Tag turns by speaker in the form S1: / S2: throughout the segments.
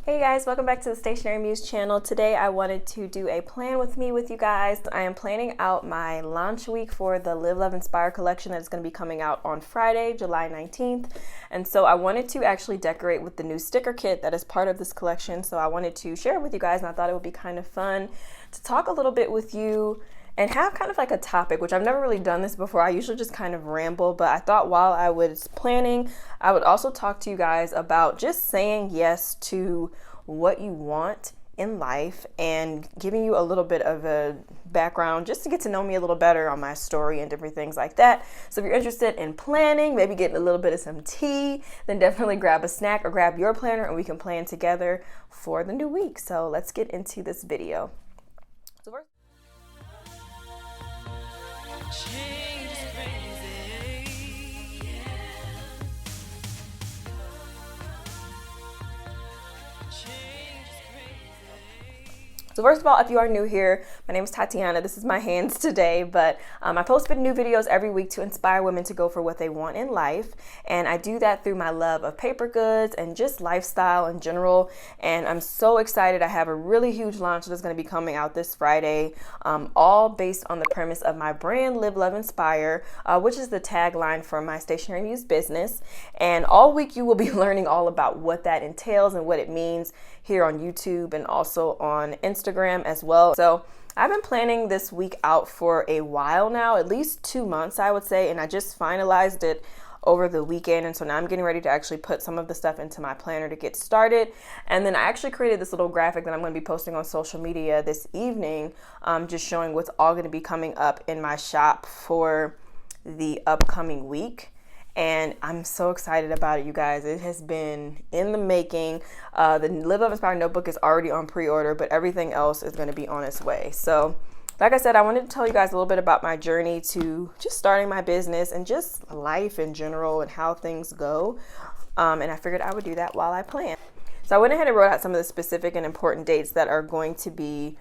S1: Hey guys, welcome back to the Stationery Muse channel. Today I wanted to do a plan with me with you guys. I am planning out my launch week for the Live, Love, Inspire collection that is going to be coming out on Friday, July 19th. And so I wanted to actually decorate with the new sticker kit that is part of this collection. So I wanted to share it with you guys, and I thought it would be kind of fun to talk a little bit with you and have kind of like a topic, which I've never really done this before. I usually just kind of ramble, but I thought while I was planning, I would also talk to you guys about just saying yes to what you want in life and giving you a little bit of a background just to get to know me a little better on my story and different things like that. So if you're interested in planning, maybe getting a little bit of some tea, then definitely grab a snack or grab your planner and we can plan together for the new week. So let's get into this video. So first, So first of all, if you are new here, my name is Tatiana. This is my hands today, but I post new videos every week to inspire women to go for what they want in life. And I do that through my love of paper goods and just lifestyle in general. And I'm so excited. I have a really huge launch that's going to be coming out this Friday, all based on the premise of my brand, Live, Love, Inspire, which is the tagline for my Stationery Muse business. And all week you will be learning all about what that entails and what it means here on YouTube and also on Instagram as well. So I've been planning this week out for a while now, at least 2 months, I would say, and I just finalized it over the weekend. And so now I'm getting ready to actually put some of the stuff into my planner to get started. And then I actually created this little graphic that I'm going to be posting on social media this evening, just showing what's all going to be coming up in my shop for the upcoming week. And I'm so excited about it, you guys. It has been in the making. The Live, Love, Inspire notebook is already on pre-order, but everything else is going to be on its way. So like I said, I wanted to tell you guys a little bit about my journey to just starting my business and just life in general and how things go. And I figured I would do that while I plan. So I went ahead and wrote out some of the specific and important dates that are going to be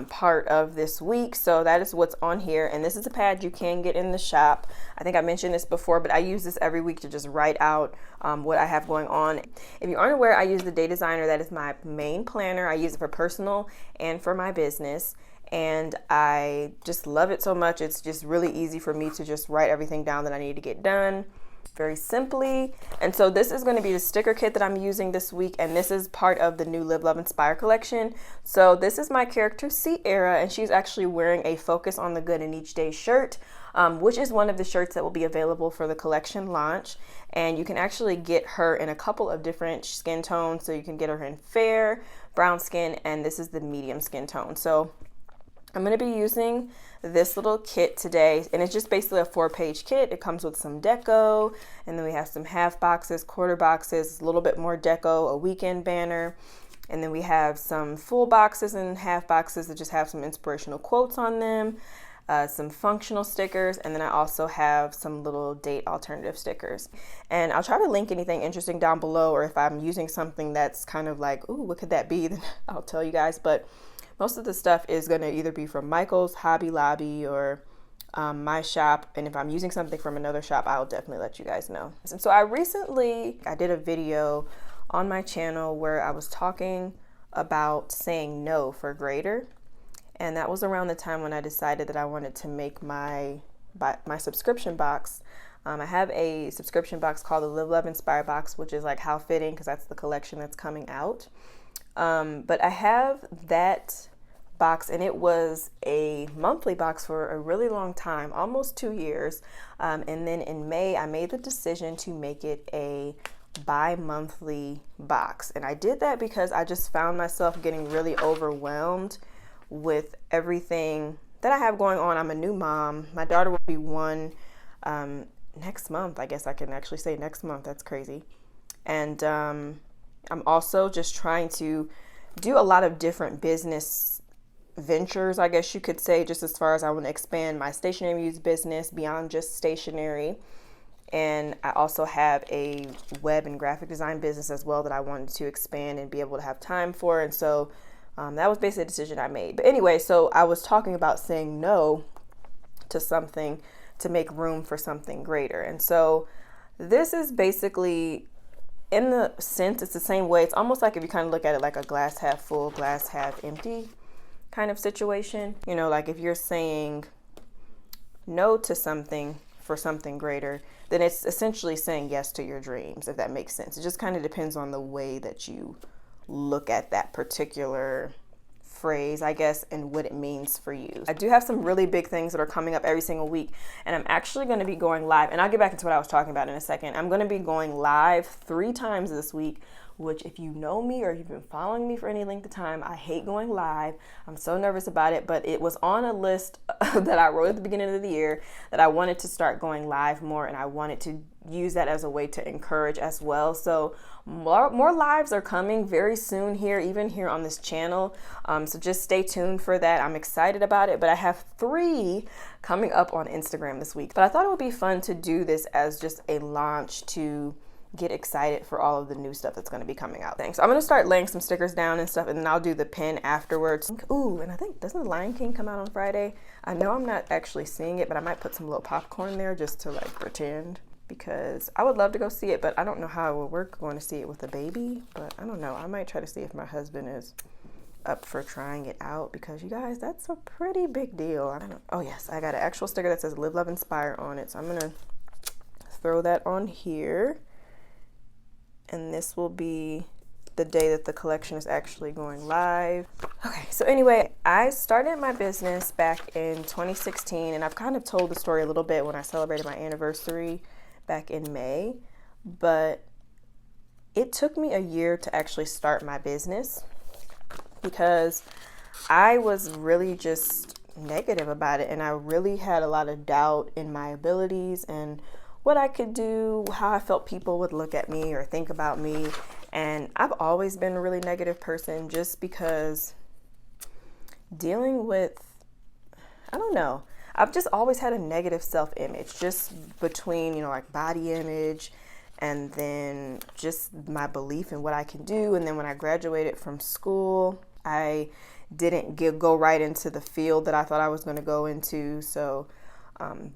S1: part of this week. So that is what's on here, and this is a pad you can get in the shop. I think I mentioned this before, but I use this every week to just write out what I have going on. If you aren't aware, I use the Day Designer. That is my main planner. I use it for personal and for my business, and I just love it so much. It's just really easy for me to just write everything down that I need to get done very simply. And so this is going to be the sticker kit that I'm using this week, and this is part of the new Live, Love, Inspire collection. So this is my character Sierra, and she's actually wearing a Focus on the Good in Each Day shirt, which is one of the shirts that will be available for the collection launch. And you can actually get her in a couple of different skin tones. So you can get her in fair, brown skin, and this is the medium skin tone. So I'm going to be using this little kit today, and it's just basically a 4-page kit. It comes with some deco, and then we have some half boxes, quarter boxes, a little bit more deco, a weekend banner, and then we have some full boxes and half boxes that just have some inspirational quotes on them, some functional stickers, and then I also have some little date alternative stickers. And I'll try to link anything interesting down below, or if I'm using something that's kind of like, ooh, what could that be, then I'll tell you guys. But most of the stuff is going to either be from Michael's, Hobby Lobby, or my shop. And if I'm using something from another shop, I'll definitely let you guys know. And so I did a video on my channel where I was talking about saying no for greater. And that was around the time when I decided that I wanted to make my subscription box. I have a subscription box called the Live, Love, Inspire box, which is like how fitting, because that's the collection that's coming out. But I have that box, and it was a monthly box for a really long time, almost 2 years. And then in May, I made the decision to make it a bi-monthly box. And I did that because I just found myself getting really overwhelmed with everything that I have going on. I'm a new mom. My daughter will be 1 next month. I guess I can actually say next month. That's crazy. And I'm also just trying to do a lot of different business ventures, I guess you could say, just as far as I want to expand my Stationery Muse business beyond just stationery. And I also have a web and graphic design business as well that I wanted to expand and be able to have time for. And so that was basically a decision I made. But anyway, so I was talking about saying no to something to make room for something greater. And so this is basically in the sense, it's the same way. It's almost like if you kind of look at it like a glass half full, glass half empty kind of situation. You know, like if you're saying no to something for something greater, then it's essentially saying yes to your dreams, if that makes sense. It just kind of depends on the way that you look at that particular phrase, I guess, and what it means for you. I do have some really big things that are coming up every single week, and I'm actually going to be going live, and I'll get back into what I was talking about in a second. I'm going to be going live 3 times this week, which if you know me or you've been following me for any length of time, I hate going live. I'm so nervous about it, but it was on a list that I wrote at the beginning of the year that I wanted to start going live more, and I wanted to use that as a way to encourage as well. So more lives are coming very soon here, even here on this channel. So just stay tuned for that. I'm excited about it, but I have 3 coming up on Instagram this week. But I thought it would be fun to do this as just a launch to get excited for all of the new stuff that's going to be coming out. So I'm going to start laying some stickers down and stuff, and then I'll do the pin afterwards. Ooh, and I think, doesn't The Lion King come out on Friday? I know I'm not actually seeing it, but I might put some little popcorn there just to like pretend, because I would love to go see it, but I don't know how it would work going to see it with a baby. But I don't know. I might try to see if my husband is up for trying it out, because you guys, that's a pretty big deal. I don't know. Oh yes, I got an actual sticker that says Live, Love, Inspire on it. So I'm going to throw that on here. And this will be the day that the collection is actually going live. Okay, so anyway, I started my business back in 2016, and I've kind of told the story a little bit when I celebrated my anniversary back in May, but it took me a year to actually start my business because I was really just negative about it, and I really had a lot of doubt in my abilities and what I could do, how I felt people would look at me or think about me. And I've always been a really negative person, just because dealing with, I don't know, I've just always had a negative self-image, just between, you know, like body image and then just my belief in what I can do. And then when I graduated from school, I didn't go right into the field that I thought I was going to go into. So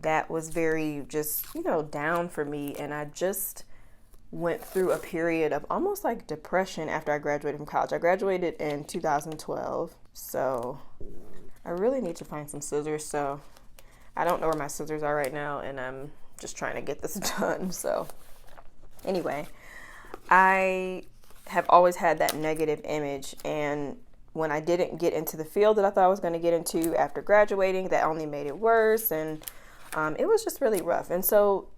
S1: that was very just, you know, down for me. And I just went through a period of almost like depression after I graduated from college. I graduated in 2012. So I really need to find some scissors. So I don't know where my scissors are right now, and I'm just trying to get this done. So anyway, I have always had that negative image, and when I didn't get into the field that I thought I was going to get into after graduating, that only made it worse. And it was just really rough. And so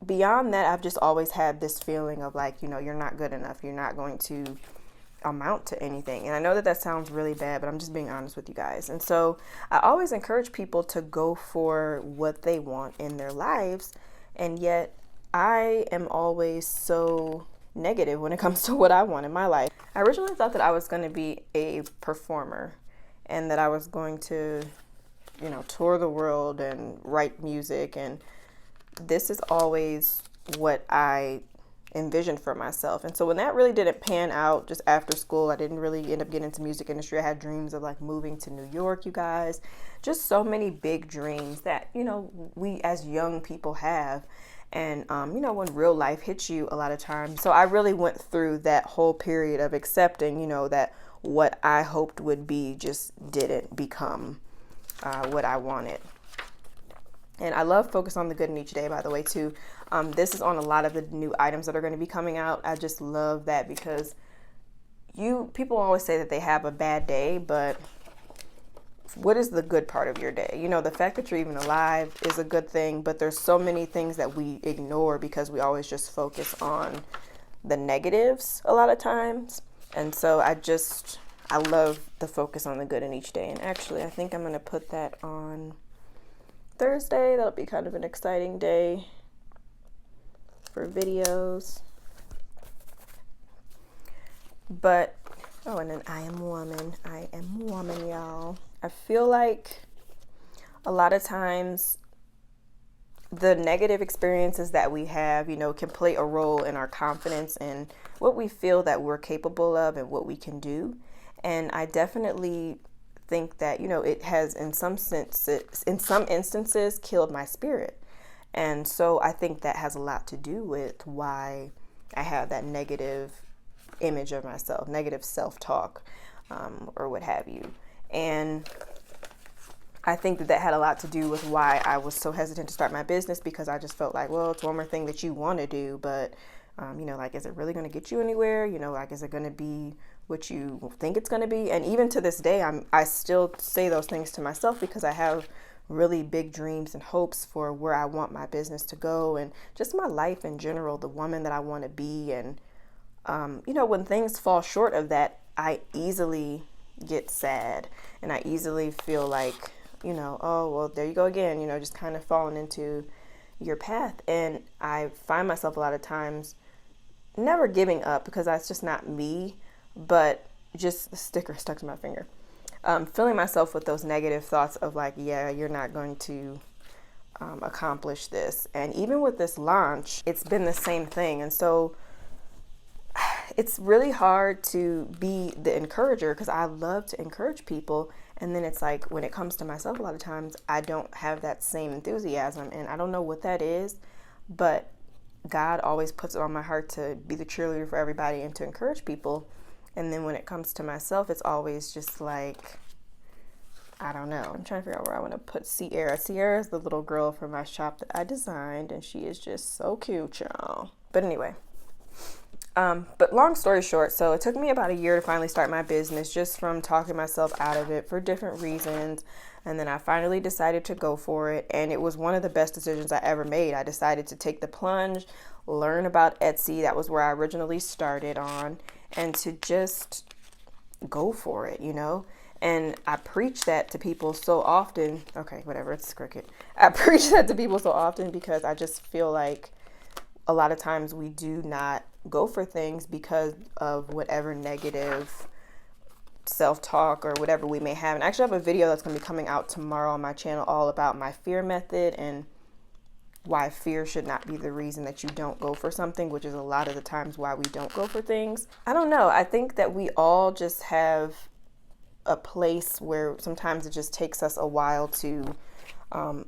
S1: beyond that, I've just always had this feeling of like, you know, you're not good enough. You're not going to amount to anything. And I know that that sounds really bad, but I'm just being honest with you guys. And so I always encourage people to go for what they want in their lives. And yet I am always so negative when it comes to what I want in my life. I originally thought that I was going to be a performer and that I was going to, you know, tour the world and write music. And this is always what I envisioned for myself. And so when that really didn't pan out, just after school, I didn't really end up getting into music industry. I had dreams of like moving to New York, you guys, just so many big dreams that, you know, we as young people have. And, you know, when real life hits you a lot of times. So I really went through that whole period of accepting, you know, that what I hoped would be just didn't become what I wanted. And I love Focus on the Good in Each Day, by the way, too. This is on a lot of the new items that are going to be coming out. I just love that because people always say that they have a bad day, but what is the good part of your day? You know, the fact that you're even alive is a good thing, but there's so many things that we ignore because we always just focus on the negatives a lot of times. And so I love the Focus on the Good in Each Day. And actually, I think I'm going to put that on Thursday. That'll be kind of an exciting day for videos. But, oh, and then I am woman, y'all. I feel like a lot of times the negative experiences that we have, you know, can play a role in our confidence and what we feel that we're capable of and what we can do. And I definitely think that, you know, it has in some instances killed my spirit. And so I think that has a lot to do with why I have that negative image of myself, negative self-talk, or what have you. And I think that that had a lot to do with why I was so hesitant to start my business, because I just felt like, well, it's one more thing that you want to do, but you know, like, is it really going to get you anywhere? You know, like, is it going to be what you think it's going to be? And even to this day, I still say those things to myself, because I have really big dreams and hopes for where I want my business to go, and just my life in general, the woman that I want to be. And you know, when things fall short of that, I easily get sad, and I easily feel like, you know, oh, well, there you go again, you know, just kind of falling into your path. And I find myself a lot of times never giving up, because that's just not me, but just the sticker stuck to my finger. Filling myself with those negative thoughts of like, yeah, you're not going to accomplish this. And even with this launch, it's been the same thing. And so it's really hard to be the encourager, because I love to encourage people. And then it's like, when it comes to myself, a lot of times I don't have that same enthusiasm, and I don't know what that is, but God always puts it on my heart to be the cheerleader for everybody and to encourage people. And then when it comes to myself, it's always just like, I don't know. I'm trying to figure out where I want to put Sierra. Sierra is the little girl from my shop that I designed, and she is just so cute, y'all. But anyway, but long story short, so it took me about a year to finally start my business, just from talking myself out of it for different reasons. And then I finally decided to go for it. And it was one of the best decisions I ever made. I decided to take the plunge, learn about Etsy. That was where I originally started on, and to just go for it, you know? And I preach that to people so often. Okay, whatever, it's cricket. I preach that to people so often because I just feel like a lot of times we do not go for things because of whatever negative self-talk or whatever we may have. And I actually have a video that's going to be coming out tomorrow on my channel all about my fear method and why fear should not be the reason that you don't go for something, which is a lot of the times why we don't go for things. I don't know. I think that we all just have a place where sometimes it just takes us a while to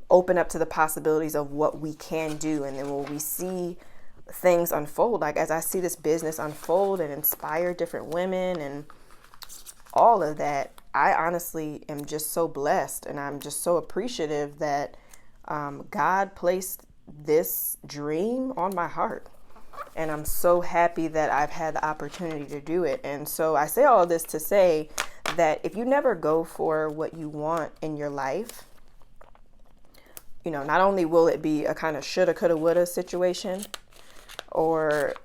S1: open up to the possibilities of what we can do. And then when we see things unfold, like as I see this business unfold and inspire different women and all of that, I honestly am just so blessed, and I'm just so appreciative that God placed this dream on my heart. And I'm so happy that I've had the opportunity to do it. And so I say all of this to say that if you never go for what you want in your life, you know, not only will it be a kind of shoulda, coulda, woulda situation, or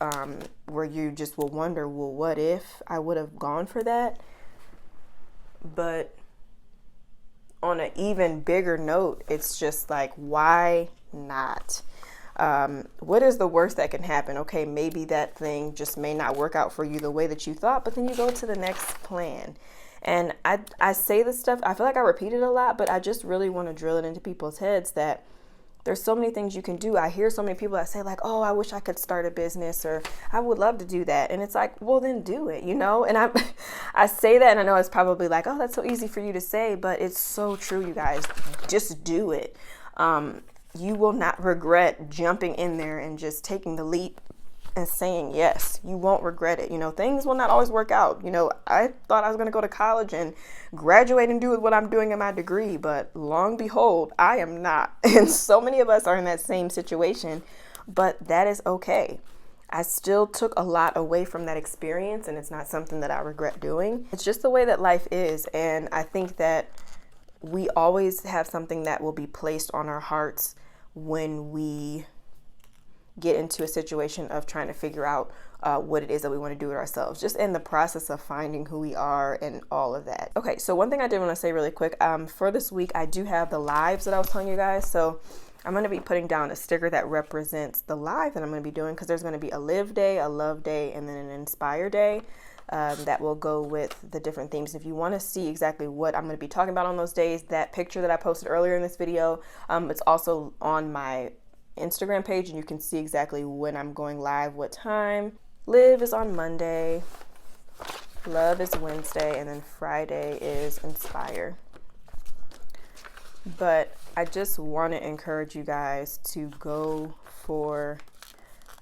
S1: where you just will wonder, well, what if I would have gone for that? But on an even bigger note, it's just like, why not? What is the worst that can happen? Okay, maybe that thing just may not work out for you the way that you thought, but then you go to the next plan. And I say this stuff, I feel like I repeat it a lot, but I just really want to drill it into people's heads that there's so many things you can do. I hear so many people that say like, oh, I wish I could start a business, or I would love to do that. And it's like, well, then do it, you know? And I say that, and I know it's probably like, oh, that's so easy for you to say, but it's so true, you guys. Just do it. You will not regret jumping in there and just taking the leap and saying yes. You won't regret it. You know, things will not always work out. You know, I thought I was going to go to college and graduate and do what I'm doing in my degree, but long behold, I am not. And so many of us are in that same situation, but that is okay. I still took a lot away from that experience, and it's not something that I regret doing. It's just the way that life is. And I think that we always have something that will be placed on our hearts when we get into a situation of trying to figure out what it is that we want to do with ourselves, just in the process of finding who we are and all of that. Okay, so one thing I did want to say really quick, for this week, I do have the lives that I was telling you guys. So I'm going to be putting down a sticker that represents the live that I'm going to be doing, because there's going to be a live day, a love day, and then an inspire day that will go with the different themes. If you want to see exactly what I'm going to be talking about on those days, that picture that I posted earlier in this video, it's also on my Instagram page, and you can see exactly when I'm going live, what time. Live is on Monday, love is Wednesday, and then Friday is inspire. But I just want to encourage you guys to go for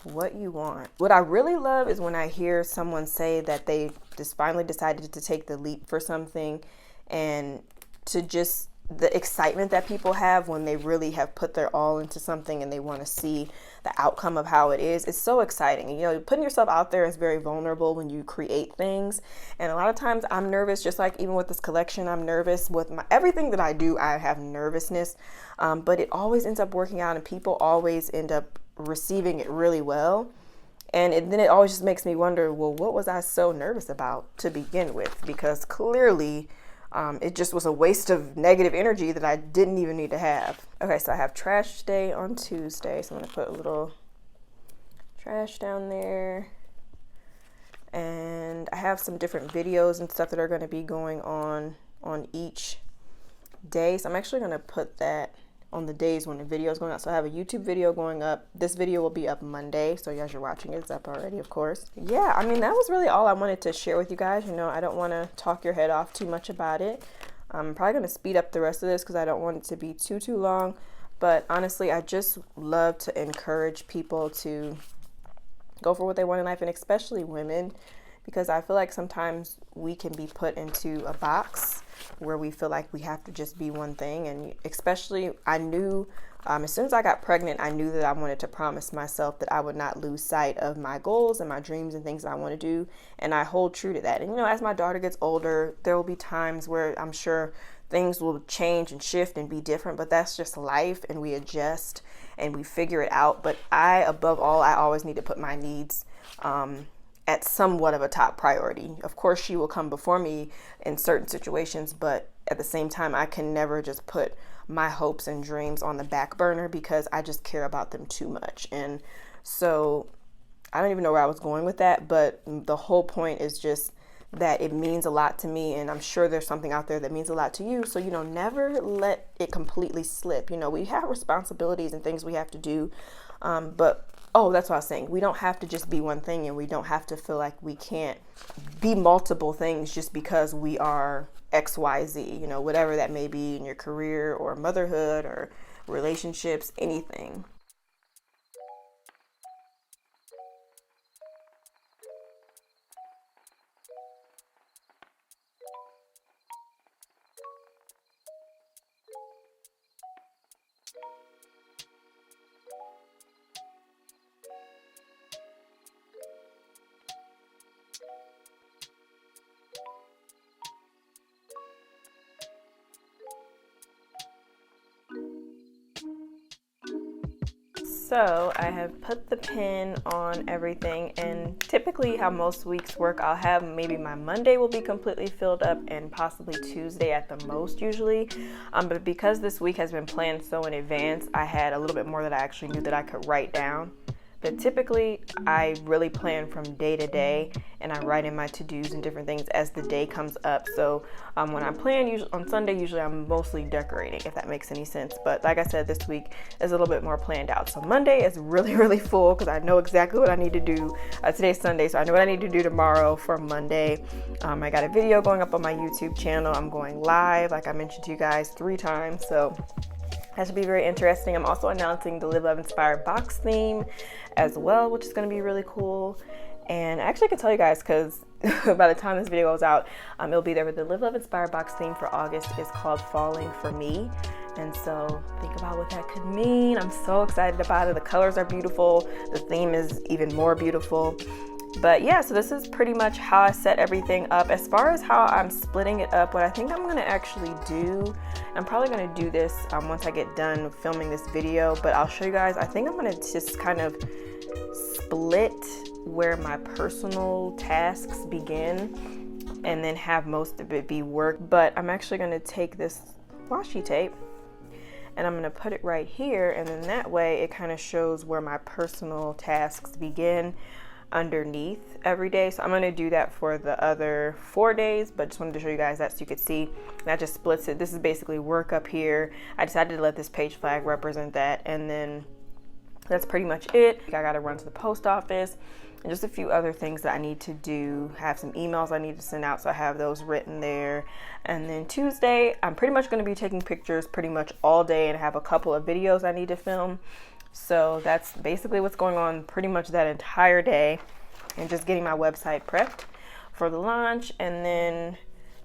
S1: what you want. What I really love is when I hear someone say that they just finally decided to take the leap for something, and to just the excitement that people have when they really have put their all into something and they want to see the outcome of how it is. It's so exciting. You know, putting yourself out there is very vulnerable when you create things. And a lot of times I'm nervous, just like even with this collection, I'm nervous with everything that I do. I have nervousness, but it always ends up working out, and people always end up receiving it really well. And then it always just makes me wonder, well, what was I so nervous about to begin with? Because clearly it just was a waste of negative energy that I didn't even need to have. Okay, so I have trash day on Tuesday. So I'm gonna put a little trash down there. And I have some different videos and stuff that are gonna be going on each day. So I'm actually gonna put that on the days when the video is going out. So I have a YouTube video going up. This video will be up Monday. So as you're watching it, it's up already, of course. Yeah, I mean, that was really all I wanted to share with you guys. You know, I don't want to talk your head off too much about it. I'm probably going to speed up the rest of this because I don't want it to be too long. But honestly, I just love to encourage people to go for what they want in life, and especially women, because I feel like sometimes we can be put into a box where we feel like we have to just be one thing. And especially, I knew as soon as I got pregnant, I knew that I wanted to promise myself that I would not lose sight of my goals and my dreams and things that I want to do. And I hold true to that. And, you know, as my daughter gets older, there will be times where I'm sure things will change and shift and be different, but that's just life, and we adjust and we figure it out. But above all, I always need to put my needs at somewhat of a top priority. Of course, she will come before me in certain situations, but at the same time, I can never just put my hopes and dreams on the back burner because I just care about them too much. And so I don't even know where I was going with that, but the whole point is just that it means a lot to me, and I'm sure there's something out there that means a lot to you. So, you know, never let it completely slip. You know, we have responsibilities and things we have to do, but that's what I was saying. We don't have to just be one thing, and we don't have to feel like we can't be multiple things just because we are XYZ, you know, whatever that may be in your career or motherhood or relationships, anything. So I have put the pin on everything, and typically how most weeks work, I'll have maybe my Monday will be completely filled up and possibly Tuesday at the most usually. But because this week has been planned so in advance, I had a little bit more that I actually knew that I could write down. But typically, I really plan from day to day, and I write in my to-dos and different things as the day comes up. So when I plan usually on Sunday, usually I'm mostly decorating, if that makes any sense. But like I said, this week is a little bit more planned out. So Monday is really, really full because I know exactly what I need to do. Today's Sunday, so I know what I need to do tomorrow for Monday. I got a video going up on my YouTube channel. I'm going live, like I mentioned to you guys, 3 times. So that should be very interesting. I'm also announcing the Live Love Inspired box theme as well, which is going to be really cool. And I actually can tell you guys, because by the time this video goes out, it'll be there. But the Live Love Inspired box theme for August is called Falling for Me. And so think about what that could mean. I'm so excited about it. The colors are beautiful. The theme is even more beautiful. But yeah, so this is pretty much how I set everything up. As far as how I'm splitting it up, what I think I'm going to actually do, I'm probably going to do this once I get done filming this video, but I'll show you guys. I think I'm going to just kind of split where my personal tasks begin and then have most of it be work. But I'm actually going to take this washi tape and I'm going to put it right here, and then that way it kind of shows where my personal tasks begin underneath every day. So I'm going to do that for the other 4 days, but just wanted to show you guys that so you could see. That just splits it. This is basically work up here. I decided to let this page flag represent that, and then that's pretty much it. I got to run to the post office and just a few other things that I need to do. I have some emails I need to send out, so I have those written there. And then Tuesday, I'm pretty much going to be taking pictures pretty much all day and have a couple of videos I need to film. So that's basically what's going on pretty much that entire day, and just getting my website prepped for the launch. And then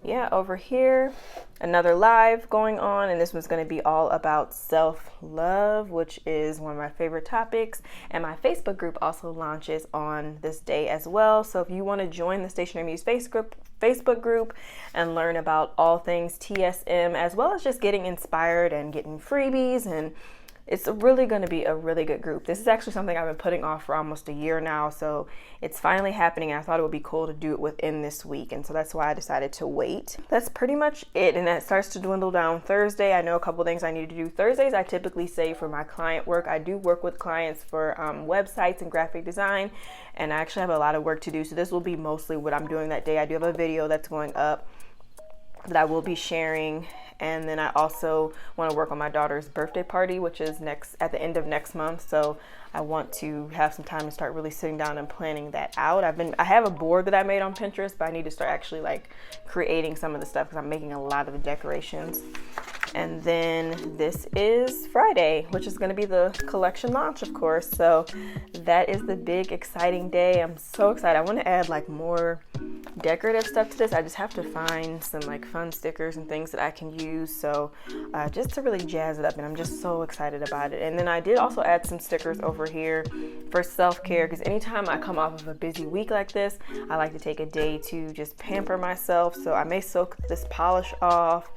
S1: yeah, over here, another live going on, and this one's going to be all about self-love, which is one of my favorite topics. And my Facebook group also launches on this day as well. So if you want to join the Stationery Muse Facebook group and learn about all things TSM, as well as just getting inspired and getting freebies, and it's really going to be a really good group. This is actually something I've been putting off for almost a year now, so it's finally happening. I thought it would be cool to do it within this week, and so that's why I decided to wait. That's pretty much it, and that starts to dwindle down Thursday. I know a couple things I need to do. Thursdays I typically save for my client work. I do work with clients for websites and graphic design, and I actually have a lot of work to do, so this will be mostly what I'm doing that day. I do have a video that's going up that I will be sharing, and then I also want to work on my daughter's birthday party, which is at the end of next month. So I want to have some time to start really sitting down and planning that out. I have a board that I made on Pinterest, but I need to start actually like creating some of the stuff, because I'm making a lot of the decorations. And then this is Friday, which is going to be the collection launch, of course. So that is the big exciting day. I'm so excited. I want to add like more decorative stuff to this. I just have to find some like fun stickers and things that I can use, so just to really jazz it up, and I'm just so excited about it. And then I did also add some stickers over here for self-care, because anytime I come off of a busy week like this, I like to take a day to just pamper myself. So I may soak this polish off,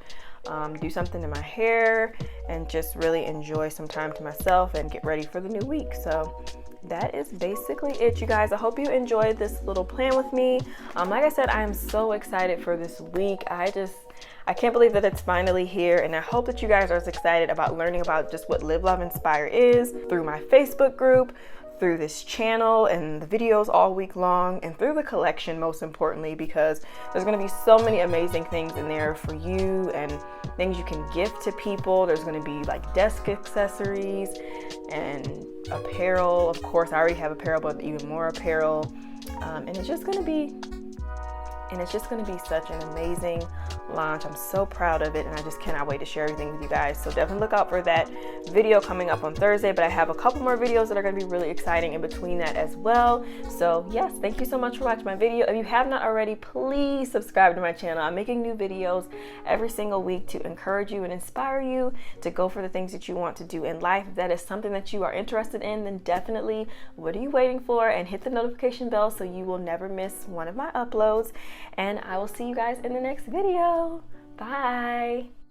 S1: do something to my hair, and just really enjoy some time to myself and get ready for the new week. So that is basically it, you guys. I hope you enjoyed this little plan with me. Like I said, I am so excited for this week. I can't believe that it's finally here, and I hope that you guys are as excited about learning about just what Live, Love, Inspire is through my Facebook group, through this channel and the videos all week long, and through the collection, most importantly, because there's going to be so many amazing things in there for you and things you can gift to people. There's going to be like desk accessories and apparel. Of course, I already have apparel, but even more apparel. And it's just going to be such an amazing launch. I'm so proud of it, and I just cannot wait to share everything with you guys. So definitely look out for that video coming up on Thursday, but I have a couple more videos that are going to be really exciting in between that as well. So yes, thank you so much for watching my video. If you have not already, please subscribe to my channel. I'm making new videos every single week to encourage you and inspire you to go for the things that you want to do in life. If that is something that you are interested in, then definitely, what are you waiting for? And hit the notification bell so you will never miss one of my uploads. And I will see you guys in the next video. Bye.